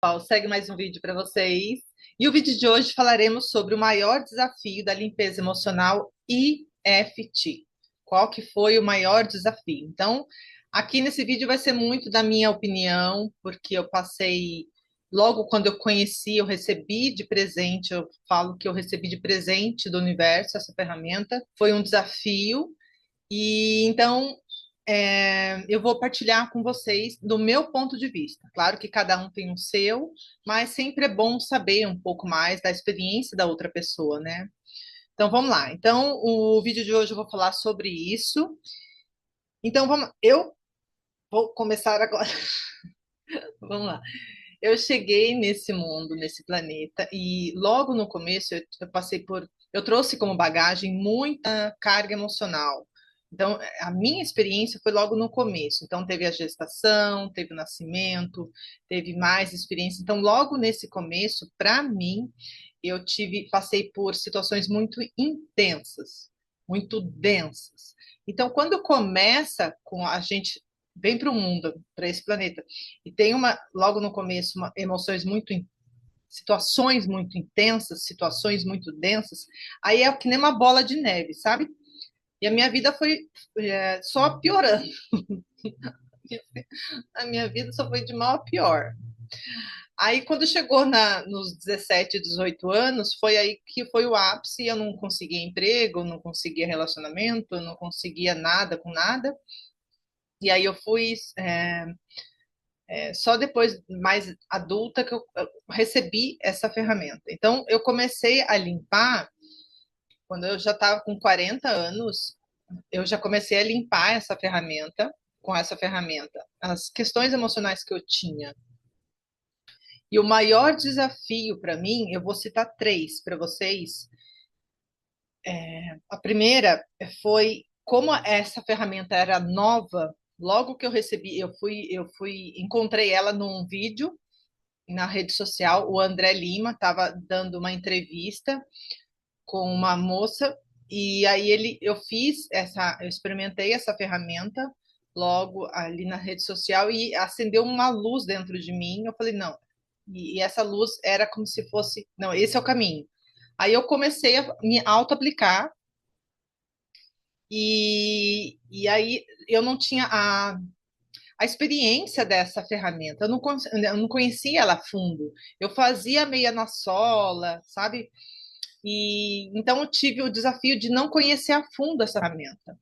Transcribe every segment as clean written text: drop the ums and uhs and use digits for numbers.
Pessoal, segue mais um vídeo para vocês. E o vídeo de hoje falaremos sobre o maior desafio da limpeza emocional EFT. Qual que foi o maior desafio? Então, aqui nesse vídeo vai ser muito da minha opinião, porque eu passei logo quando eu conheci, eu recebi de presente, eu falo que eu recebi de presente do universo essa ferramenta. Foi um desafio e então eu vou partilhar com vocês do meu ponto de vista. Claro que cada um tem o seu, mas sempre é bom saber um pouco mais da experiência da outra pessoa, né? Então vamos lá. Então, o vídeo de hoje eu vou falar sobre isso. Então vamos, eu vou começar agora. Vamos lá. Eu cheguei nesse mundo, nesse planeta, e logo no começo eu passei por. Eu trouxe como bagagem muita carga emocional. Então, a minha experiência foi logo no começo. Então, teve a gestação, teve o nascimento, teve mais experiência. Então, logo nesse começo, para mim, passei por situações muito intensas, muito densas. Então, quando começa com a gente vem para o mundo, para esse planeta, e tem logo no começo, emoções situações muito intensas, situações muito densas, aí é que nem uma bola de neve, sabe? E a minha vida foi só piorando. A minha vida só foi de mal a pior. Aí, quando chegou nos 17, 18 anos, foi aí que foi o ápice. Eu não conseguia emprego, não conseguia relacionamento, não conseguia nada com nada. E aí eu fui só depois, mais adulta, que eu recebi essa ferramenta. Então, eu comecei a limpar quando eu já estava com 40 anos. Eu já comecei a limpar essa ferramenta, com essa ferramenta, as questões emocionais que eu tinha. E o maior desafio para mim, eu vou citar três para vocês. A primeira foi como essa ferramenta era nova. Logo que eu recebi, encontrei ela num vídeo na rede social. O André Lima estava dando uma entrevista com uma moça e aí eu experimentei essa ferramenta logo ali na rede social e acendeu uma luz dentro de mim. Eu falei, não, e essa luz era como se fosse, não, esse é o caminho. Aí eu comecei a me auto-aplicar e aí eu não tinha a experiência dessa ferramenta, eu não conhecia ela a fundo. Eu fazia meia na sola, sabe? E então eu tive o desafio de não conhecer a fundo essa ferramenta,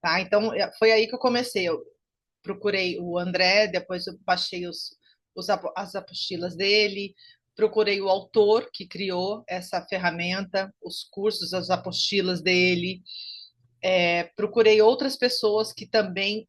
tá? Então foi aí que eu comecei. Eu procurei o André, depois eu baixei as apostilas dele, procurei o autor que criou essa ferramenta, os cursos, as apostilas dele. Procurei outras pessoas que também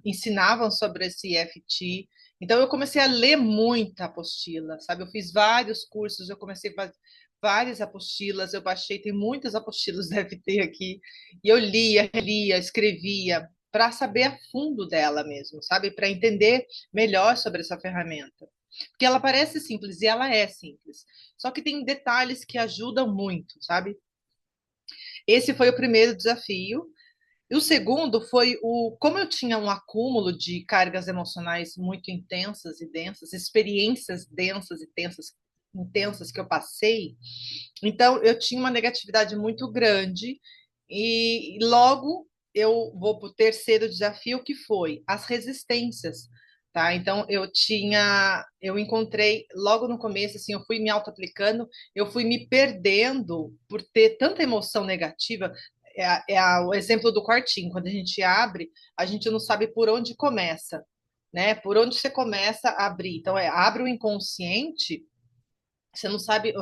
ensinavam sobre esse EFT. Então, eu comecei a ler muita apostila, sabe? Eu fiz vários cursos, eu comecei a fazer várias apostilas, eu baixei, tem muitas apostilas do EFT aqui, e eu lia, lia, escrevia, para saber a fundo dela mesmo, sabe? Para entender melhor sobre essa ferramenta. Porque ela parece simples, e ela é simples. Só que tem detalhes que ajudam muito, sabe? Esse foi o primeiro desafio. E o segundo foi como eu tinha um acúmulo de cargas emocionais muito intensas e densas, experiências densas e intensas que eu passei, então eu tinha uma negatividade muito grande e logo eu vou para o terceiro desafio que foi as resistências. Tá, então eu encontrei logo no começo, assim, eu fui me auto-aplicando, eu fui me perdendo por ter tanta emoção negativa. O exemplo do quartinho, quando a gente abre, a gente não sabe por onde começa, né? Por onde você começa a abrir. Então, abre o inconsciente, você não sabe,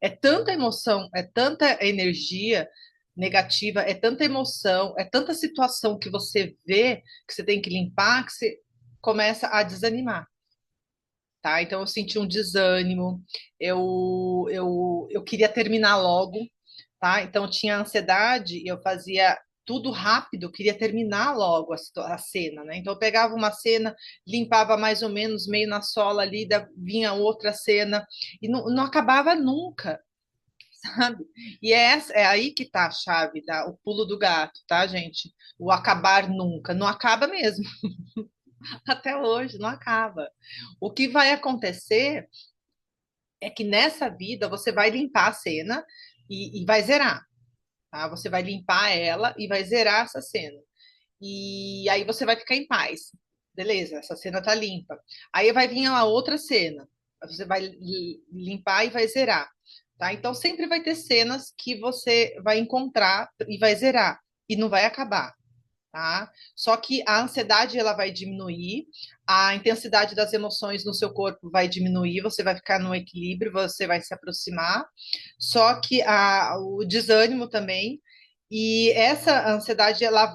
é tanta emoção, é tanta energia negativa, é tanta emoção, é tanta situação que você vê, que você tem que limpar, que você começa a desanimar. Tá? Então eu senti um desânimo, eu queria terminar logo, tá? Então eu tinha ansiedade, eu fazia tudo rápido, eu queria terminar logo a cena, né? Então eu pegava uma cena, limpava mais ou menos meio na sola ali, vinha outra cena e não acabava nunca, sabe? E é aí que tá a chave, o pulo do gato, tá, gente? O acabar nunca, não acaba mesmo. Até hoje, não acaba. O que vai acontecer é que nessa vida você vai limpar a cena e vai zerar, tá? Você vai limpar ela e vai zerar essa cena. E aí você vai ficar em paz. Beleza, essa cena tá limpa. Aí vai vir a outra cena. Você vai limpar e vai zerar. Tá? Então sempre vai ter cenas que você vai encontrar e vai zerar. E não vai acabar. Tá? Só que a ansiedade ela vai diminuir, a intensidade das emoções no seu corpo vai diminuir, você vai ficar no equilíbrio, você vai se aproximar. Só que o desânimo também, e essa ansiedade ela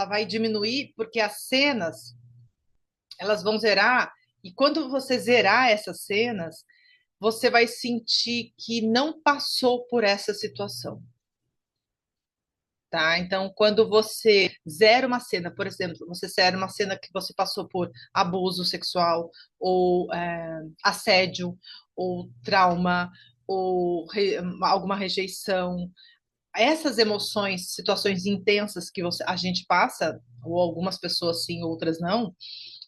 vai diminuir porque as cenas elas vão zerar, e quando você zerar essas cenas, você vai sentir que não passou por essa situação. Tá? Então, quando você zera uma cena, por exemplo, você zera uma cena que você passou por abuso sexual, ou assédio, ou trauma, ou alguma rejeição, essas emoções, situações intensas que a gente passa, ou algumas pessoas sim, outras não,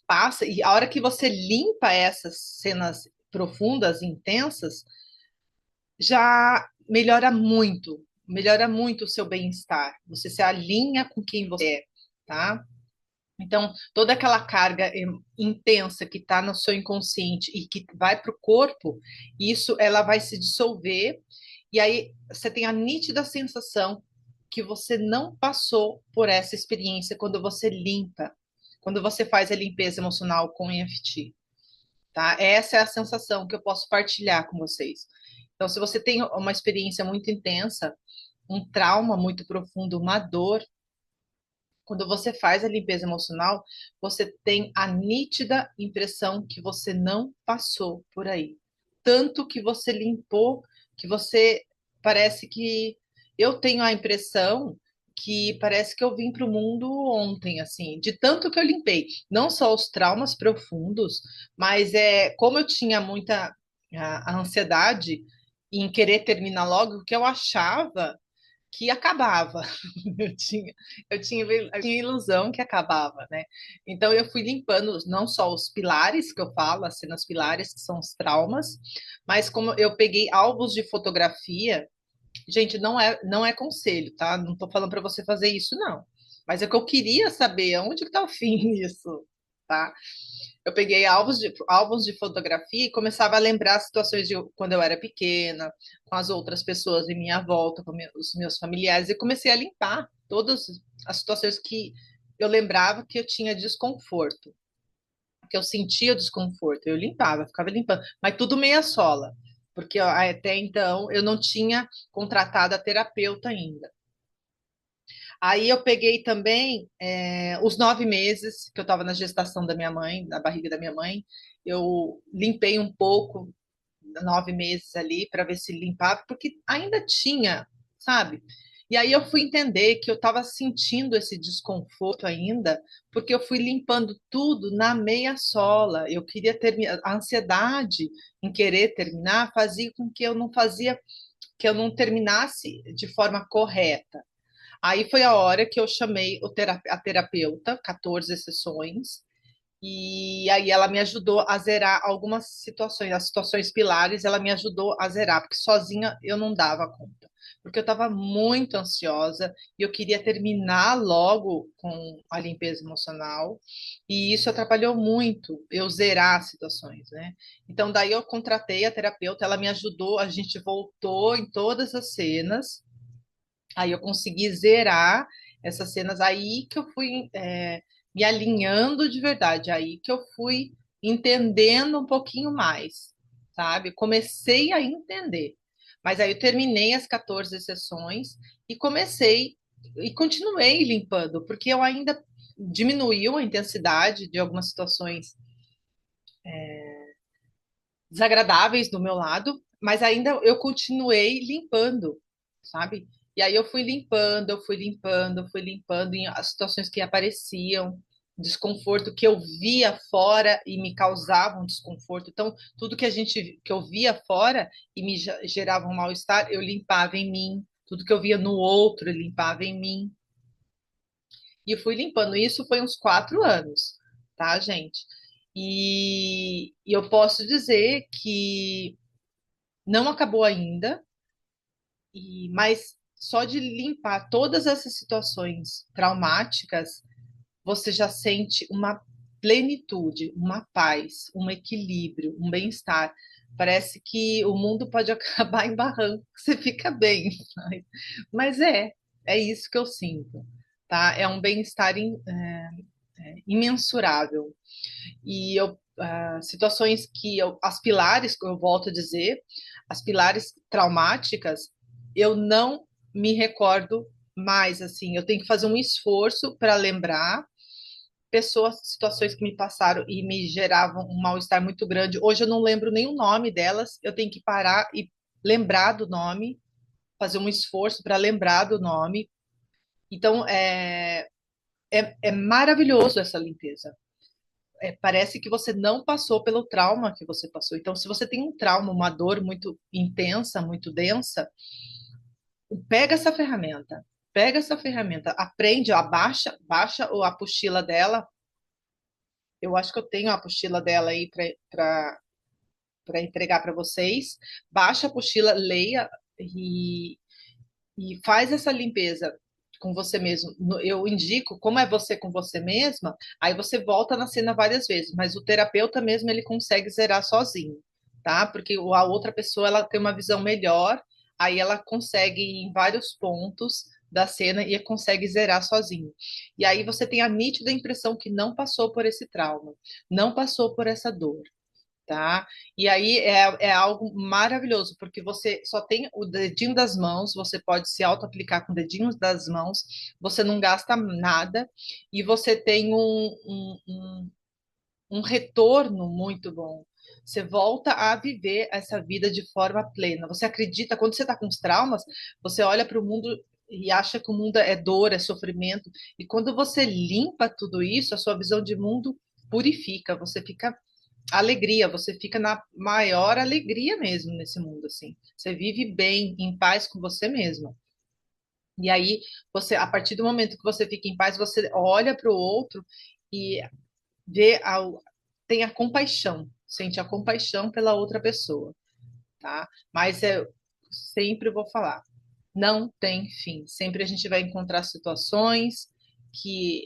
passa, e a hora que você limpa essas cenas profundas, intensas, já melhora muito o seu bem-estar. Você se alinha com quem você é, tá? Então, toda aquela carga intensa que está no seu inconsciente e que vai para o corpo, isso ela vai se dissolver, e aí você tem a nítida sensação que você não passou por essa experiência quando você limpa, quando você faz a limpeza emocional com EFT, tá? Essa é a sensação que eu posso partilhar com vocês. Então, se você tem uma experiência muito intensa, um trauma muito profundo, uma dor, quando você faz a limpeza emocional, você tem a nítida impressão que você não passou por aí. Tanto que você limpou, que você parece que eu tenho a impressão que parece que eu vim para o mundo ontem, assim, de tanto que eu limpei. Não só os traumas profundos, mas como eu tinha muita a ansiedade em querer terminar logo, o que eu achava que acabava. Eu tinha, eu tinha ilusão que acabava, né? Então eu fui limpando não só os pilares que eu falo, as cenas pilares, que são os traumas, mas como eu peguei álbuns de fotografia, gente, não é conselho, tá? Não tô falando para você fazer isso, não. Mas é que eu queria saber onde que tá o fim disso, tá? Eu peguei álbuns de fotografia e começava a lembrar situações de quando eu era pequena, com as outras pessoas em minha volta, com os meus familiares, e comecei a limpar todas as situações que eu lembrava que eu tinha desconforto, que eu sentia desconforto. Eu limpava, ficava limpando, mas tudo meia sola, porque até então eu não tinha contratado a terapeuta ainda. Aí eu peguei também os 9 meses que eu estava na gestação da minha mãe, na barriga da minha mãe. Eu limpei um pouco, 9 meses ali, para ver se limpava, porque ainda tinha, sabe? E aí eu fui entender que eu estava sentindo esse desconforto ainda, porque eu fui limpando tudo na meia sola. Eu queria terminar, a ansiedade em querer terminar fazia com que eu não terminasse de forma correta. Aí foi a hora que eu chamei a terapeuta, 14 sessões, e aí ela me ajudou a zerar algumas situações, as situações pilares, ela me ajudou a zerar, porque sozinha eu não dava conta. Porque eu estava muito ansiosa e eu queria terminar logo com a limpeza emocional, e isso atrapalhou muito eu zerar as situações, né? Então, daí eu contratei a terapeuta, ela me ajudou, a gente voltou em todas as cenas. Aí eu consegui zerar essas cenas, aí que eu fui me alinhando de verdade, aí que eu fui entendendo um pouquinho mais, sabe? Comecei a entender. Mas aí eu terminei as 14 sessões e comecei e continuei limpando, porque eu ainda diminuiu a intensidade de algumas situações desagradáveis do meu lado, mas ainda eu continuei limpando, sabe? E aí eu fui limpando, eu fui limpando, eu fui limpando em as situações que apareciam, desconforto que eu via fora e me causava um desconforto. Então, tudo que eu via fora e me gerava um mal-estar, eu limpava em mim. Tudo que eu via no outro, eu limpava em mim. E eu fui limpando. Isso foi uns 4 anos. tá, gente? E eu posso dizer que não acabou ainda, mas só de limpar todas essas situações traumáticas, você já sente uma plenitude, uma paz, um equilíbrio, um bem-estar. Parece que o mundo pode acabar em barranco, você fica bem. Mas é isso que eu sinto, tá? É um bem-estar imensurável. E situações que as pilares, eu volto a dizer, as pilares traumáticas, eu não me recordo mais, assim, eu tenho que fazer um esforço para lembrar pessoas, situações que me passaram e me geravam um mal-estar muito grande. Hoje eu não lembro nem o nome delas, eu tenho que parar e lembrar do nome, fazer um esforço para lembrar do nome. Então, é maravilhoso essa limpeza. Parece que você não passou pelo trauma que você passou. Então, se você tem um trauma, uma dor muito intensa, muito densa, pega essa ferramenta. Pega essa ferramenta, aprende, baixa a apostila dela. Eu acho que eu tenho a apostila dela aí para entregar para vocês. Baixa a apostila, leia e faz essa limpeza com você mesmo. Eu indico como é você com você mesma, aí você volta na cena várias vezes, mas o terapeuta mesmo ele consegue zerar sozinho, tá? Porque a outra pessoa ela tem uma visão melhor, aí ela consegue ir em vários pontos da cena e consegue zerar sozinho. E aí você tem a nítida impressão que não passou por esse trauma, não passou por essa dor, tá? E aí é algo maravilhoso, porque você só tem o dedinho das mãos, você pode se auto-aplicar com o dedinho das mãos, você não gasta nada e você tem um retorno muito bom. Você volta a viver essa vida de forma plena. Você acredita, quando você está com os traumas, você olha para o mundo e acha que o mundo é dor, é sofrimento. E quando você limpa tudo isso, a sua visão de mundo purifica, você fica alegria, você fica na maior alegria mesmo nesse mundo, assim. Você vive bem, em paz com você mesma. E aí, você, a partir do momento que você fica em paz, você olha para o outro e vê, tem a compaixão, sente a compaixão pela outra pessoa, tá? Mas eu sempre vou falar, não tem fim. Sempre a gente vai encontrar situações que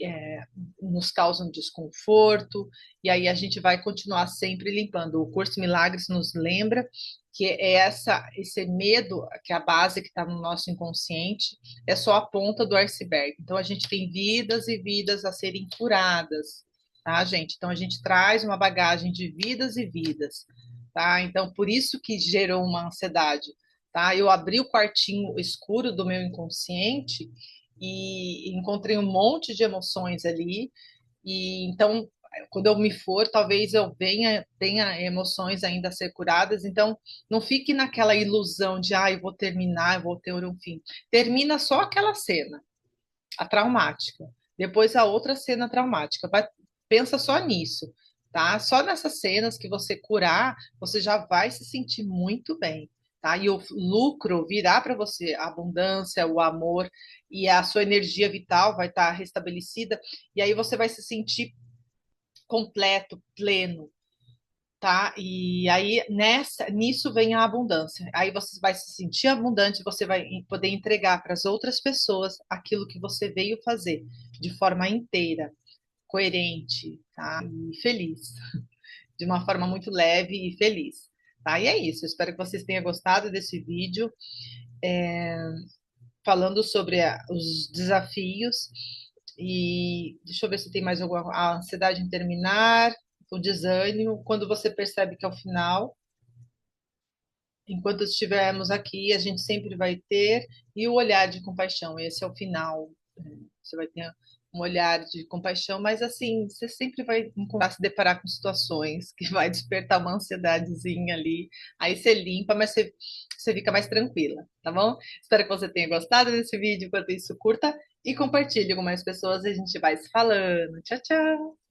nos causam desconforto, e aí a gente vai continuar sempre limpando. O Curso Milagres nos lembra que esse medo, que é a base que está no nosso inconsciente, é só a ponta do iceberg. Então a gente tem vidas e vidas a serem curadas, tá, gente? Então a gente traz uma bagagem de vidas e vidas, tá? Então por isso que gerou uma ansiedade, tá? Eu abri o quartinho escuro do meu inconsciente e encontrei um monte de emoções ali. E então, quando eu me for, talvez eu tenha emoções ainda a ser curadas. Então, não fique naquela ilusão de, eu vou terminar, eu vou ter um fim. Termina só aquela cena, a traumática. Depois a outra cena traumática. Pensa só nisso, tá? Só nessas cenas que você curar, você já vai se sentir muito bem, tá? E o lucro virá para você, a abundância, o amor e a sua energia vital vai estar restabelecida e aí você vai se sentir completo, pleno, tá? E aí nisso vem a abundância. Aí você vai se sentir abundante, você vai poder entregar para as outras pessoas aquilo que você veio fazer de forma inteira, coerente, tá? E feliz, de uma forma muito leve e feliz, tá? E é isso. Eu espero que vocês tenham gostado desse vídeo falando sobre os desafios. E deixa eu ver se tem mais alguma. A ansiedade em terminar, o desânimo, quando você percebe que é o final. Enquanto estivermos aqui, a gente sempre vai ter, e o olhar de compaixão, esse é o final. Você vai ter um olhar de compaixão, mas assim, você sempre vai encontrar, se deparar com situações que vai despertar uma ansiedadezinha ali, aí você limpa, mas você fica mais tranquila, tá bom? Espero que você tenha gostado desse vídeo, enquanto isso, curta e compartilhe com mais pessoas, e a gente vai se falando. Tchau, tchau!